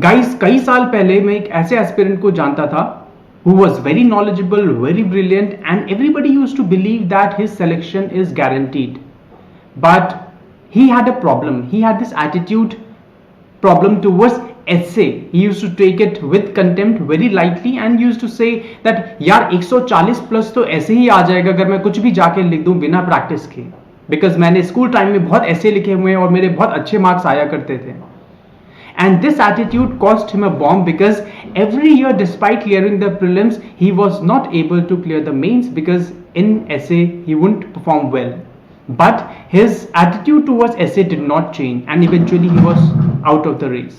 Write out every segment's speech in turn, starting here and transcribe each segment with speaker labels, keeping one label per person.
Speaker 1: Guys, कई साल पहले मैं एक ऐसे एस्पिरेंट को जानता था who was very knowledgeable, very brilliant, and everybody used to believe that his selection is guaranteed. But he had a problem. He had this attitude problem towards essay. He used to take it with contempt very lightly and used to say that यार 140 plus तो ऐसे ही आ जाएगा अगर मैं कुछ भी जाके लिख दूं बिना प्रैक्टिस के, बिकॉज मैंने स्कूल टाइम में बहुत ऐसे लिखे हुए हैं और मेरे बहुत अच्छे मार्क्स आया करते थे. And this attitude cost him a bomb because every year, despite clearing the prelims, he was not able to clear the mains because in essay he wouldn't perform well. But his attitude towards essay did not change, and eventually he was out of the race.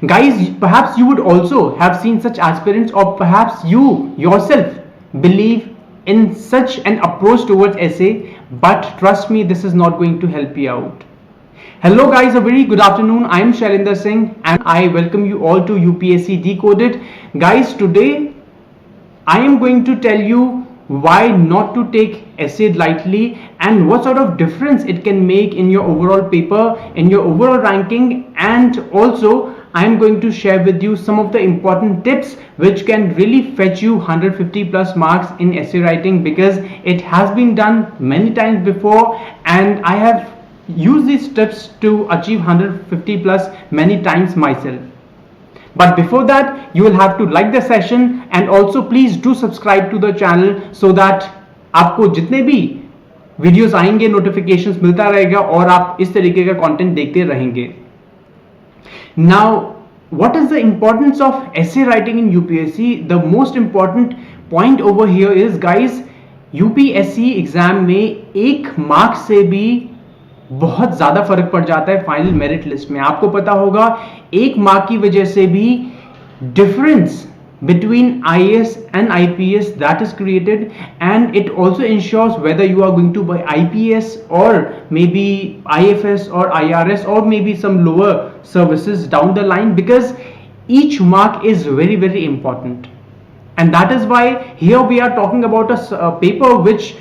Speaker 1: Guys, perhaps you would also have seen such aspirants, or perhaps you yourself believe in such an approach towards essay, but trust me, this is not going to help you out. Hello guys, a very good afternoon. I am Shailendra Singh and I welcome you all to UPSC Decoded. Guys, today I am going to tell you why not to take essay lightly and what sort of difference it can make in your overall paper, in your overall ranking, and also I am going to share with you some of the important tips which can really fetch you 150 plus marks in essay writing, because it has been done many times before and I have use these tips to achieve 150 plus many times myself. But before that, you will have to like the session and also please do subscribe to the channel so that आपको जितने भी videos आएंगे notifications मिलता रहेगा और आप इस तरीके का कंटेंट देखते रहेंगे. Now, what is the importance of essay writing in UPSC? The most important point over here is, guys, UPSC exam में एक मार्क से भी बहुत ज्यादा फर्क पड़ जाता है फाइनल मेरिट लिस्ट में. आपको पता होगा एक मार्क की वजह से भी difference between IAS and IPS that is created, and it also ensures whether you are going to buy IPS or maybe IFS or IRS or maybe some lower services down the line, because each mark is very very important. And that is why here we are talking about a paper which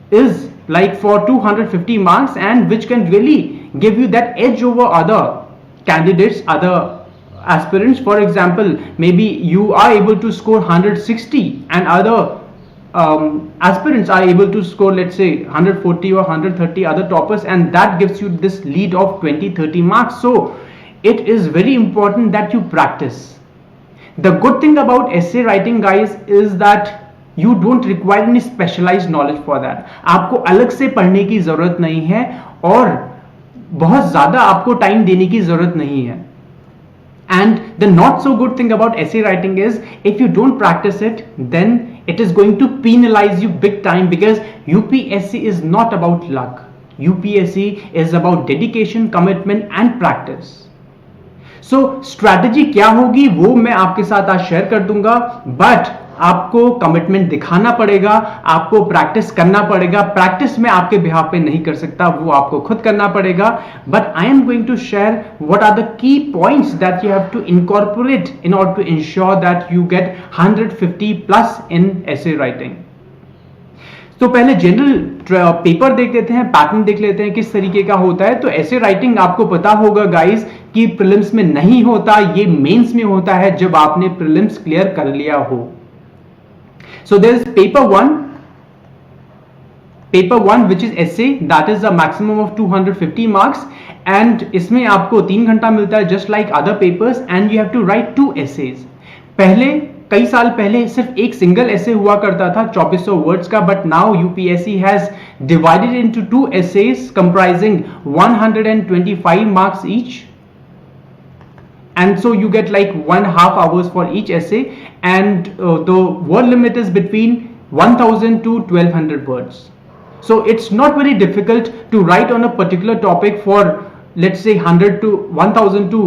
Speaker 1: is like for 250 marks and which can really give you that edge over other candidates, other aspirants. For example, maybe you are able to score 160 and other aspirants are able to score, let's say, 140 or 130, other toppers, and that gives you this lead of 20-30 marks. So it is very important that you practice. The good thing about essay writing, guys, is that you don't require any specialized knowledge for that. आपको अलग से पढ़ने की जरूरत नहीं है और बहुत ज्यादा आपको टाइम देने की जरूरत नहीं है. And the not so good thing about essay writing is, if you don't practice it, then it is going to penalize you big time, because UPSC is not about luck. UPSC is about dedication, commitment and practice. So strategy क्या होगी वो मैं आपके साथ आज share कर दूंगा, but आपको कमिटमेंट दिखाना पड़ेगा, आपको प्रैक्टिस करना पड़ेगा. प्रैक्टिस में आपके बिहाफ पे नहीं कर सकता, वो आपको खुद करना पड़ेगा. But I am going to share what are the key points that you have to incorporate in order to ensure that you get 150 plus in essay writing. तो पहले जनरल पेपर देख लेते हैं, पैटर्न देख लेते हैं किस तरीके का होता है. तो ऐसे राइटिंग आपको पता होगा गाइस कि प्रीलिम्स में नहीं होता, ये मेंस में होता है जब आपने प्रीलिम्स क्लियर कर लिया हो. So there is paper one which is essay, that is a maximum of 250 marks, and इसमें आपको 3 घंटा मिलता है just like other papers, and you have to write 2 essays. पहले कई साल पहले सिर्फ एक सिंगल ऐसे हुआ करता था 2400 वर्ड्स का, but now UPSC has divided into 2 essays comprising 125 marks each. And so you get like 1.5 hours for each essay, and the word limit is between 1000 to 1200 words. So it's not very difficult to write on a particular topic for, let's say, 100 to 1000 to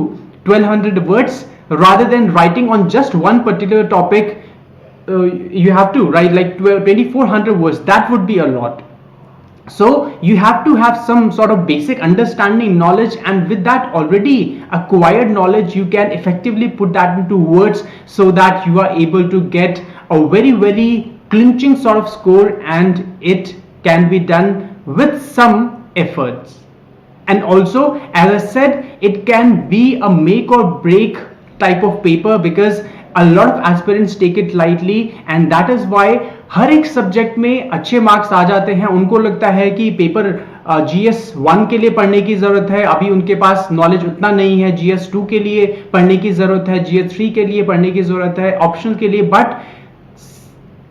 Speaker 1: 1200 words, rather than writing on just one particular topic. You have to write like 2400 words. That would be a lot. So you have to have some sort of basic understanding, knowledge, and with that already acquired knowledge you can effectively put that into words so that you are able to get a very very clinching sort of score, and it can be done with some efforts. And also, as I said, it can be a make or break type of paper because a lot of aspirants take it lightly, and that is why हर एक subject में अच्छे marks आ जाते हैं. उनको लगता है कि paper GS 1 के लिए पढ़ने की जरूरत है, अभी उनके पास नॉलेज उतना नहीं है, जीएस 2 के लिए पढ़ने की जरूरत है, जीएस 3 के लिए पढ़ने की जरूरत है, ऑप्शनल के लिए. But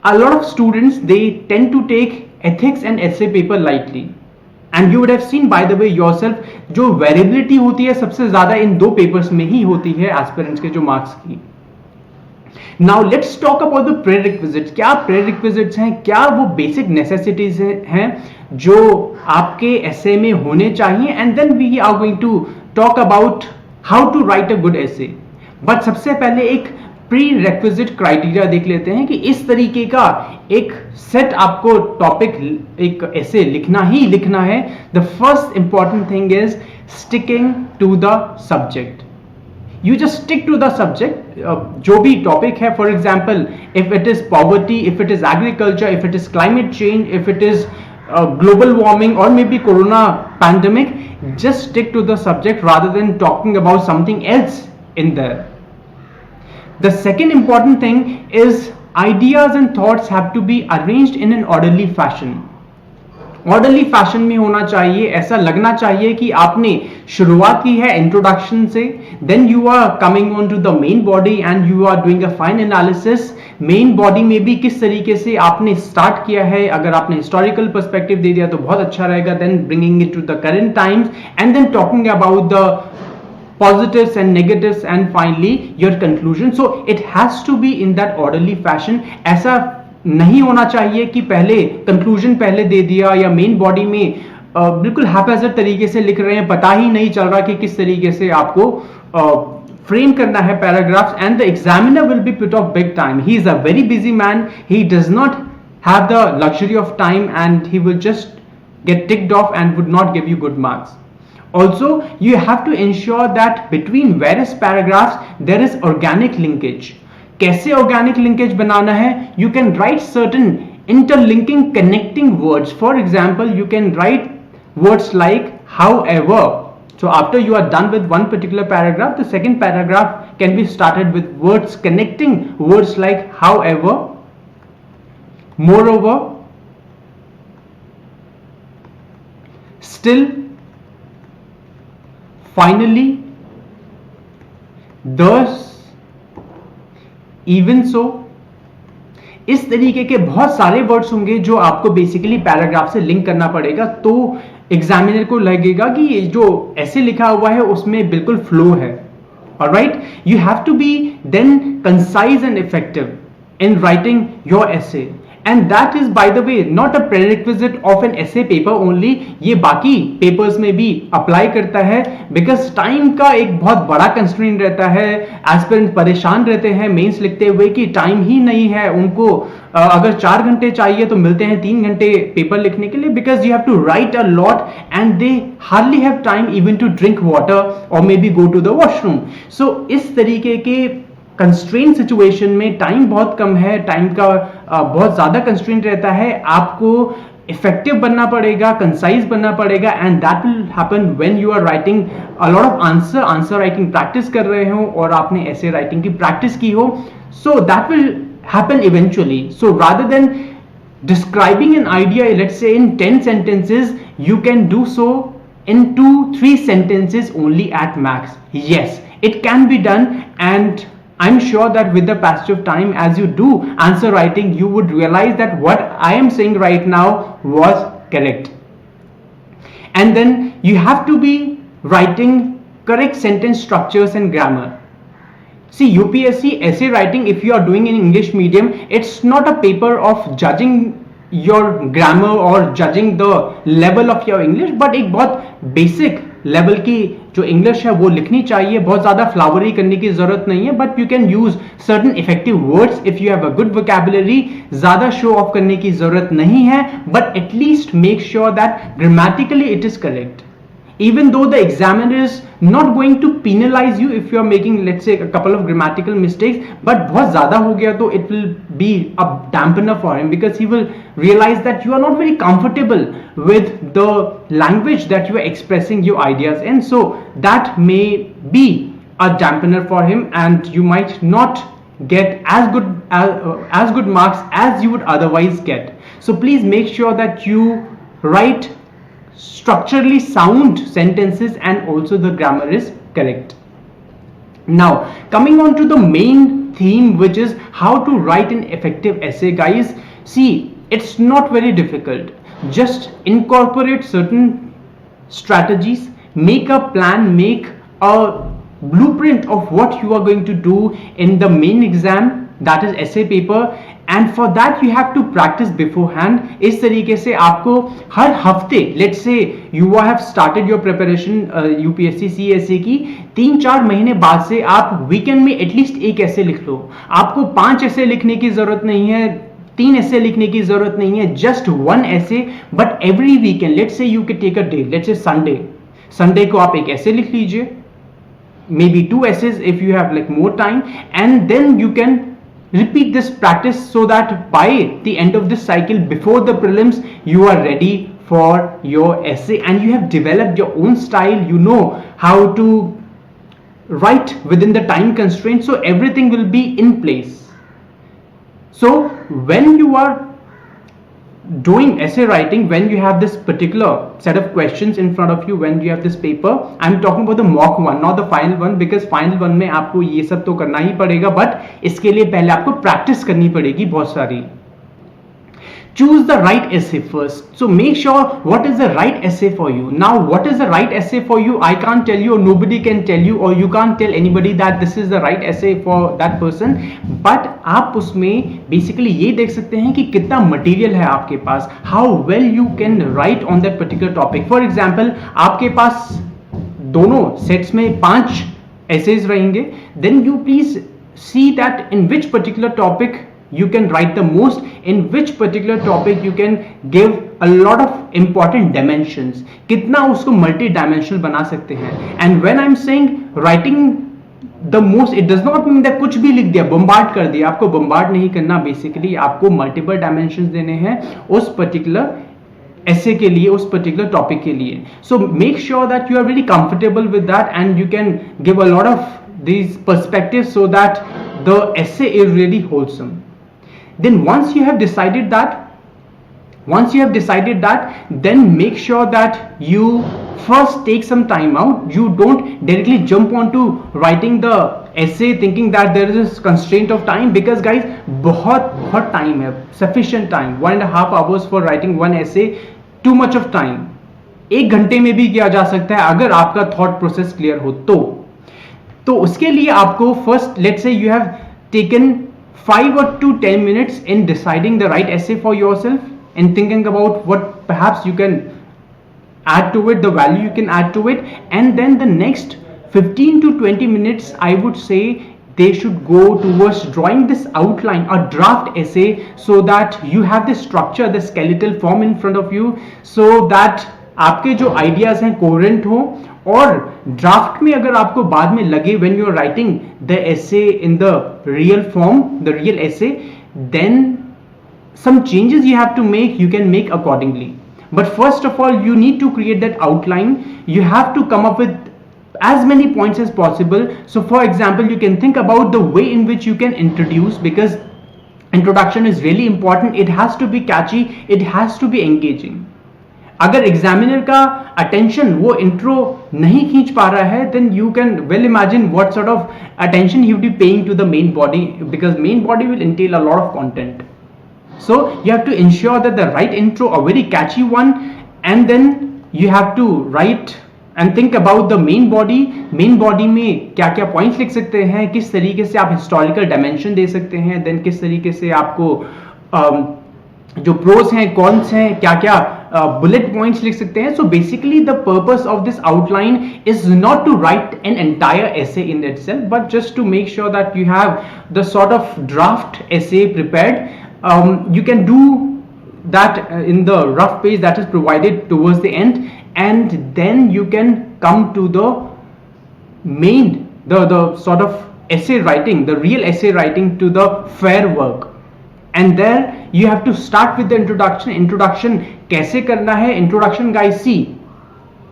Speaker 1: a lot of students, they tend to take ethics and essay paper lightly, and you would have seen by the way yourself, जो वेरिएबिलिटी होती है सबसे ज्यादा इन दो पेपर्स में ही होती है एस्पिरेंट्स के जो मार्क्स की. Now let's talk about the prerequisites. क्या प्रेरिक्विजिट्स हैं, क्या वो बेसिक नेसेसिटीज हैं जो आपके एसे में होने चाहिए, and then we are going to talk about how to write a good essay. But सबसे पहले एक प्री रेक्विजिट क्राइटेरिया देख लेते हैं कि इस तरीके का एक सेट आपको टॉपिक, एक ऐसे लिखना ही लिखना है. The first important thing is sticking to the subject. You just stick to the subject. जो भी टॉपिक है, for example if it is poverty, if it is agriculture, if it is climate change, if it is global warming, or maybe corona pandemic, just stick to the subject rather than talking about something else in there. The second important thing is ideas and thoughts have to be arranged in an orderly fashion. Orderly fashion में होना चाहिए. ऐसा लगना चाहिए कि आपने शुरुआत की है इंट्रोडक्शन से, then you are coming on to the main body and you are doing a fine analysis. Main body में भी किस तरीके से आपने स्टार्ट किया है, अगर आपने हिस्टोरिकल पर्सपेक्टिव दे दिया तो बहुत अच्छा रहेगा. Then bringing it to the current times and then talking about the positives and negatives and finally your conclusion. So it has to be in that orderly fashion. ऐसा नहीं होना चाहिए कि पहले कंक्लूजन पहले दे दिया या मेन बॉडी में बिल्कुल हैपैजर्ड तरीके से लिख रहे हैं, पता ही नहीं चल रहा कि किस तरीके से आपको फ्रेम करना है paragraphs, and the examiner will be put off big time. He is a very busy man, he does not have the luxury of time and he will just get ticked off and would not give you good marks. Also, you have to ensure that between various paragraphs there is organic linkage. कैसे organic linkage बनाना है? You can write certain interlinking connecting words. For example, you can write words like however. So after you are done with one particular paragraph, the second paragraph can be started with words connecting words like however, moreover, still, finally, thus, even so. इस तरीके के बहुत सारे words होंगे जो आपको basically paragraph से link करना पड़ेगा, तो एग्जामिनर को लगेगा कि ये जो ऐसे लिखा हुआ है उसमें बिल्कुल फ्लो है. Alright, you have to be then concise and effective in writing your essay, and that is by the way not a prerequisite of an essay paper only. ये बाकी papers में भी apply करता है, because time का एक बहुत बड़ा constraint रहता है. aspirant परेशान रहते हैं मेंस लिखते हुए कि टाइम ही नहीं है उनको. अगर 4 घंटे चाहिए तो मिलते हैं 3 घंटे पेपर लिखने के लिए, because you have to write a lot and they hardly have time even to drink water or maybe go to the washroom. So इस तरीके के कंस्ट्रेंट सिचुएशन में टाइम बहुत कम है, टाइम का बहुत ज्यादा कंस्ट्रेंट रहता है, आपको इफेक्टिव बनना पड़ेगा, कंसाइज बनना पड़ेगा, and that will happen when you are writing a lot of answer writing practice कर रहे हो और आपने ऐसे राइटिंग की प्रैक्टिस की हो. So that will happen eventually. So rather than describing an idea let's say in 10 sentences, you can do so in 2-3 sentences only at max. Yes, it can be done, and I'm sure that with the passage of time, as you do answer writing, you would realize that what I am saying right now was correct. And then you have to be writing correct sentence structures and grammar. See, UPSC essay writing, if you are doing in English medium, it's not a paper of judging your grammar or judging the level of your English, but एक बहुत basic level की जो English है वो लिखनी चाहिए. बहुत ज्यादा फ्लावरी करने की जरूरत नहीं है, but you can use certain effective words if you have a good vocabulary. ज्यादा शो ऑफ करने की जरूरत नहीं है, but at least make sure that grammatically it is correct. Even though the examiner is not going to penalize you if you are making, let's say, a couple of grammatical mistakes, but बहुत ज़्यादा हो गया तो it will be a dampener for him, because he will realize that you are not very comfortable with the language that you are expressing your ideas in. So that may be a dampener for him, and you might not get as good marks as you would otherwise get. So please make sure that you write structurally sound sentences and also the grammar is correct. Now coming on to the main theme, which is how to write an effective essay, guys. See, it's not very difficult. Just incorporate certain strategies, make a plan, make a blueprint of what you are going to do in the main exam, that is essay paper, and for that you have to practice beforehand. इस तरीके से आपको हर हफ्ते, let's say you have started your preparation UPSC CSA की 3-4 महीने बाद से आप वीकेंड में एटलीस्ट एक ऐसे लिख लो. आपको 5 ऐसे लिखने की जरूरत नहीं है, 3 ऐसे लिखने की जरूरत नहीं है, जस्ट 1 ऐसे. But every weekend, let's say you can take a day, let's say Sunday को आप एक ऐसे लिख लीजिए, maybe 2 essays if you have like more time, and then you can repeat this practice so that by the end of this cycle, before the prelims, you are ready for your essay and you have developed your own style. You know how to write within the time constraint, so everything will be in place. So when you are doing essay writing, when you have this particular set of questions in front of you, when you have this paper, I'm talking about the mock one, not the final one, because final one में आपको ये सब तो करना ही पड़ेगा, but इसके लिए पहले आपको प्रैक्टिस करनी पड़ेगी बहुत सारी. Choose the right essay first. So make sure what is the right essay for you. Now what is the right essay for you, I can't tell you, or nobody can tell you, or you can't tell anybody that this is the right essay for that person. But आप उसमें basically ये देख सकते हैं कि कितना material है आपके पास, how well you can write on that particular topic. For example, आपके पास दोनों sets में 5 essays रहेंगे, then you please see that in which particular topic you can write the most, in which particular topic you can give a lot of important dimensions, कितना उसको multi dimensional बना सकते हैं. And when I'm saying writing the most, it does not mean that कुछ भी लिख दिया, bombard कर दिया. आपको bombard नहीं करना, basically आपको multiple dimensions देने हैं उस particular essay के लिए, उस particular topic के लिए. So make sure that you are really comfortable with that and you can give a lot of these perspectives so that the essay is really wholesome. Then once you have decided that, then make sure that you first take some time out. You don't directly jump onto writing the essay thinking that there is a constraint of time, because guys बहुत time है, sufficient time, 1.5 hours for writing one essay, too much of time. 1 घंटे में भी किया जा सकता है अगर आपका thought process clear हो तो उसके लिए आपको first, let's say you have taken 5 to 10 minutes in deciding the right essay for yourself and thinking about what perhaps you can add to it, the value you can add to it, and then the next 15 to 20 minutes I would say they should go towards drawing this outline, a draft essay, so that you have the structure, the skeletal form in front of you, so that आपके जो ideas हैं coherent हो. और draft में अगर आपको बाद में लगे when you are writing the essay in the real form, the real essay, then some changes you have to make, you can make accordingly. But first of all, you need to create that outline. You have to come up with as many points as possible. So for example, you can think about the way in which you can introduce, because introduction is really important. It has to be catchy, it has to be engaging. अगर examiner का attention वो intro नहीं खींच पा रहा है, then you can well imagine what sort of attention he will be paying to the main body, because main body will entail a lot of content. So you have to ensure that the right intro, a very catchy one, and then you have to write and think about the main body. main body में क्या क्या points लिख सकते हैं, किस तरीके से आप historical dimension दे सकते हैं, then किस तरीके से आपको जो pros हैं, cons हैं, क्या क्या bullet points लिख सकते हैं. So basically the purpose of this outline is not to write an entire essay in itself, but just to make sure that you have the sort of draft essay prepared. You can do that in the rough page that is provided towards the end, and then you can come to the main, the sort of essay writing, the real essay writing, to the fair work. And there you have to start with the introduction. Introduction कैसे करना है? Introduction, guys, see,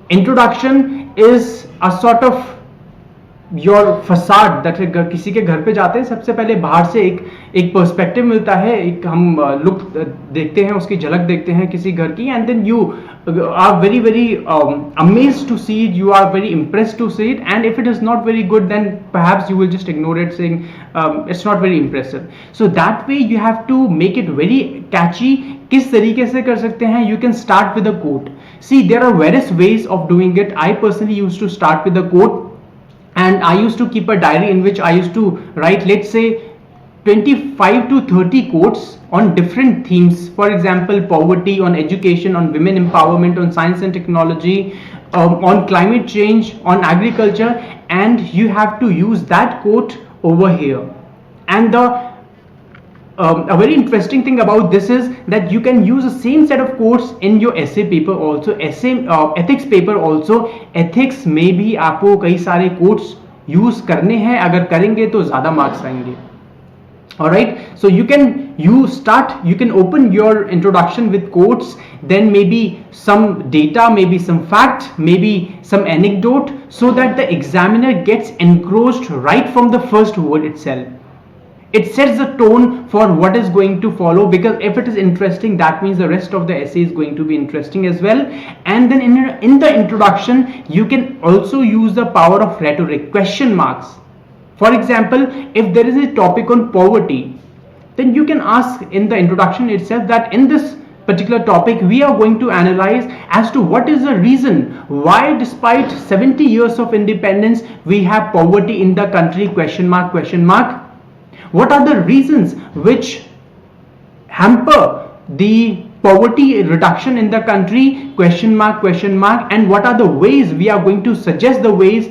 Speaker 1: introduction is a sort of your facade that किसी के घर पे जाते हैं, सबसे पहले बाहर से एक पर्सपेक्टिव मिलता है, एक हम लुक देखते हैं, उसकी झलक देखते हैं किसी घर की, and then you are very very amazed to see it, you are very impressed to see it, and if it is not very good, then perhaps you will just ignore it, saying it's not very impressive. So that way you have to make it very catchy. किस तरीके से कर सकते हैं? You can start with a quote. See, there are various ways of doing it. I personally used to start with a quote, and I used to keep a diary in which I used to write, let's say, 25 to 30 quotes on different themes. For example, poverty, on education, on women empowerment, on science and technology, on climate change, on agriculture, and you have to use that quote over here. And a very interesting thing about this is that you can use the same set of quotes in your essay paper also, essay ethics paper also. Ethics में भी आपको कई सारे quotes use करने हैं, अगर करेंगे तो ज़्यादा marks आएंगे. Alright, so you can open your introduction with quotes, then maybe some data, maybe some fact, maybe some anecdote, so that the examiner gets engrossed right from the first word itself. It sets the tone for what is going to follow, because if it is interesting, that means the rest of the essay is going to be interesting as well. And then in the introduction, you can also use the power of rhetoric, question marks. For example, if there is a topic on poverty, then you can ask in the introduction itself that in this particular topic we are going to analyze as to what is the reason why despite 70 years of independence we have poverty in the country, question mark, question mark. What are the reasons which hamper the poverty reduction in the country, question mark, question mark, and what are the ways we are going to suggest, the ways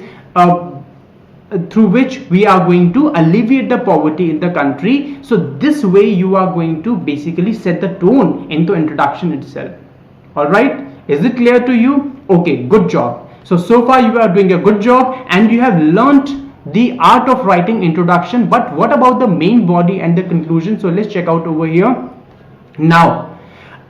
Speaker 1: through which we are going to alleviate the poverty in the country. So this way you are going to basically set the tone into introduction itself. All right, is it clear to you? Okay, good job. So far you are doing a good job and you have learnt the art of writing introduction. But what about the main body and the conclusion? So let's check out over here. Now,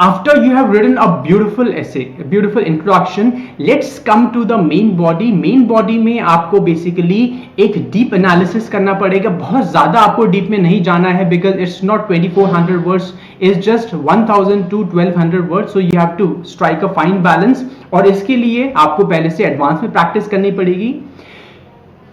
Speaker 1: after you have written a beautiful essay, a beautiful introduction, let's come to the main body. Main body में आपको basically एक deep analysis करना पड़ेगा. बहुत ज़्यादा आपको deep में नहीं जाना है, because it's not 2400 words, it's just 1000 to 1200 words. So you have to strike a fine balance. और इसके लिए आपको पहले से advance में practice करनी पड़ेगी.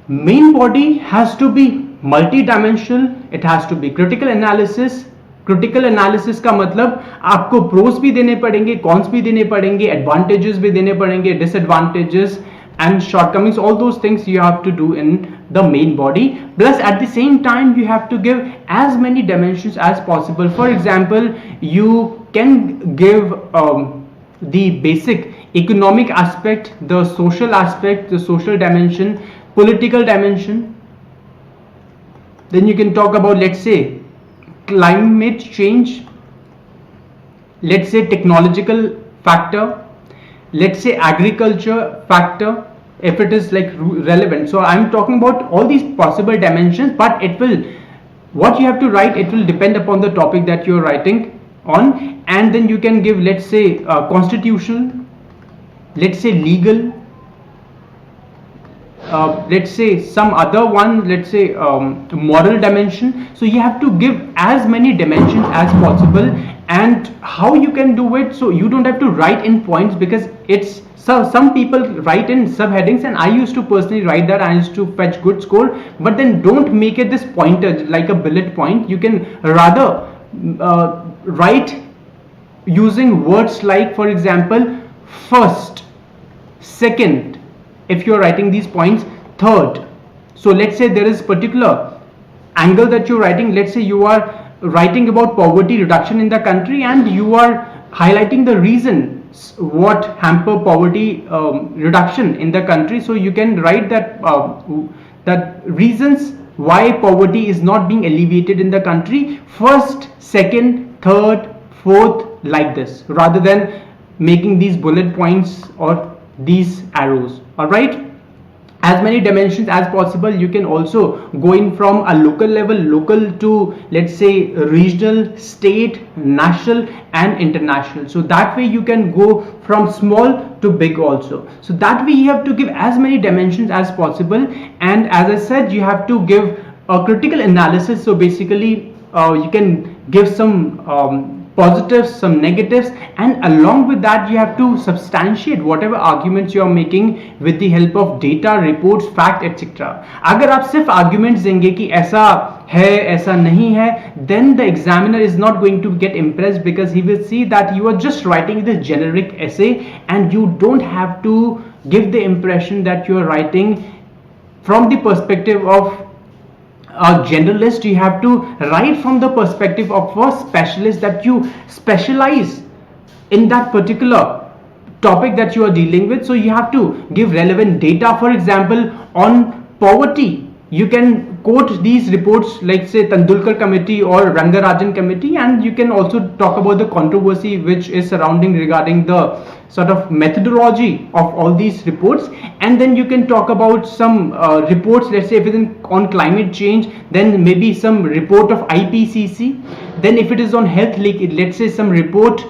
Speaker 1: Main body has to be multi-dimensional. It has to be critical analysis. Critical analysis का मतलब आपको प्रोस भी देने पड़ेंगे, कॉन्स भी देने पड़ेंगे, एडवांटेजेस भी देने पड़ेंगे, disadvantages and shortcomings, all those things you have to do in the main body. Plus at the same time you have to give as many dimensions as possible. For example, you can give the basic economic aspect, the social aspect, the social dimension, political dimension. Then you can talk about, let's say, climate change, let's say technological factor, let's say agriculture factor, if it is like relevant. So I'm talking about all these possible dimensions, but it will, what you have to write, it will depend upon the topic that you're writing on. And then you can give, let's say, constitutional, let's say legal, let's say some other one, let's say moral dimension. So you have to give as many dimensions as possible. And how you can do it, so you don't have to write in points, because it's, so some people write in subheadings, and I used to personally write that. I used to fetch good score. But then don't make it this pointer like a bullet point. You can rather write using words like, for example, first, second, if you're writing these points, third. So let's say there is particular angle that you're writing. Let's say you are writing about poverty reduction in the country, and you are highlighting the reasons what hamper poverty reduction in the country. So you can write that that reasons why poverty is not being alleviated in the country, first, second, third, fourth, like this, rather than making these bullet points or these arrows. All right, as many dimensions as possible. You can also go in from a local to, let's say, regional, state, national and international. So that way you can go from small to big also. So that way you have to give as many dimensions as possible. And as I said, you have to give a critical analysis. So basically you can give some positives, some negatives, and along with that you have to substantiate whatever arguments you are making with the help of data, reports, fact, etc. अगर आप सिर्फ arguments देंगे कि ऐसा है ऐसा नहीं है, then the examiner is not going to get impressed, because he will see that you are just writing this generic essay and you don't have to give the impression that you are writing from the perspective of a generalist. You have to write from the perspective of a specialist, that you specialize in that particular topic that you are dealing with. So you have to give relevant data. For example, on poverty, you can quote these reports like say Tendulkar committee or Rangarajan committee, and you can also talk about the controversy which is surrounding regarding the sort of methodology of all these reports. And then you can talk about some reports, let's say if it is on climate change, then maybe some report of IPCC. Then if it is on health, let's say some report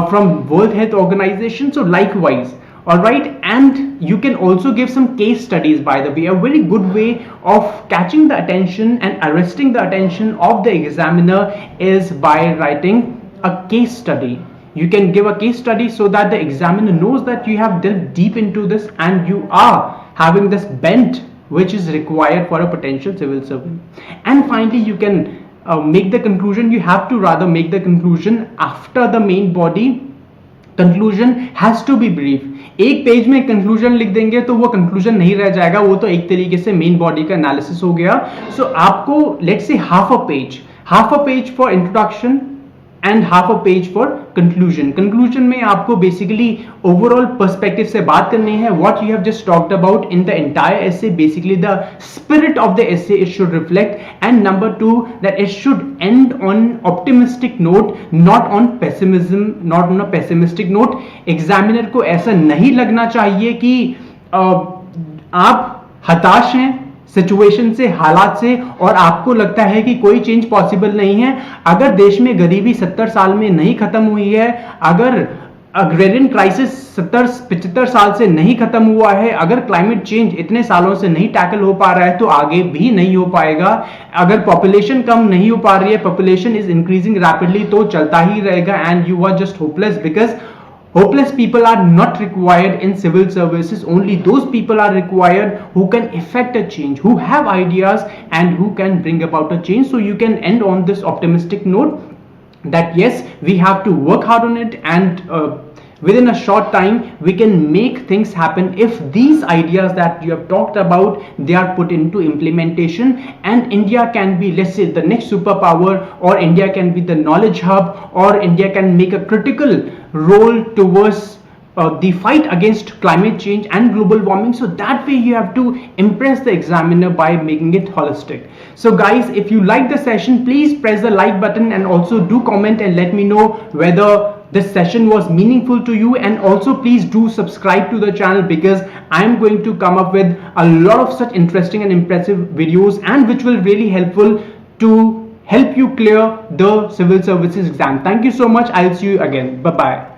Speaker 1: from World Health Organization. So likewise, all right. And you can also give some case studies, by the way. A very good way of catching the attention and arresting the attention of the examiner is by writing a case study. You can give a case study so that the examiner knows that you have delved deep into this and you are having this bent which is required for a potential civil servant. And finally, you can make the conclusion. You have to rather make the conclusion after the main body. Conclusion has to be brief. एक page में conclusion लिख देंगे तो वो conclusion नहीं रह जाएगा, वो तो एक तरीके से मेन बॉडी का एनालिसिस हो गया. सो आपको let's say half a page for introduction and half a page for conclusion. Conclusion में आपको बेसिकली ओवरऑल पर्सपेक्टिव से बात करनी है. What you have just talked about in the entire essay, basically the spirit of the essay it should reflect. And number 2, that it should end on optimistic note, not on pessimism, not on a pessimistic note. Examiner को ऐसा नहीं लगना चाहिए कि आप हताश हैं situation से, हालात से, और आपको लगता है कि कोई चेंज पॉसिबल नहीं है. अगर देश में गरीबी 70 साल में नहीं खत्म हुई है, अगर अग्रेरियन क्राइसिस 75 साल से नहीं खत्म हुआ है, अगर क्लाइमेट चेंज इतने सालों से नहीं टैकल हो पा रहा है, तो आगे भी नहीं हो पाएगा. अगर पॉपुलेशन कम नहीं हो पा रही है, पॉपुलेशन इज इंक्रीजिंग रैपिडली, तो चलता ही रहेगा. And you are just hopeless, because hopeless people are not required in civil services. Only those people are required who can effect a change, who have ideas and who can bring about a change. So you can end on this optimistic note that yes, we have to work hard on it, and within a short time we can make things happen if these ideas that you have talked about, they are put into implementation. And India can be, let's say, the next superpower, or India can be the knowledge hub, or India can make a critical role towards the fight against climate change and global warming. So that way you have to impress the examiner by making it holistic. So guys, if you like the session, please press the like button and also do comment and let me know whether this session was meaningful to you. And also please do subscribe to the channel, because I'm going to come up with a lot of such interesting and impressive videos, and which will really helpful to help you clear the civil services exam. Thank you so much. I'll see you again. Bye bye.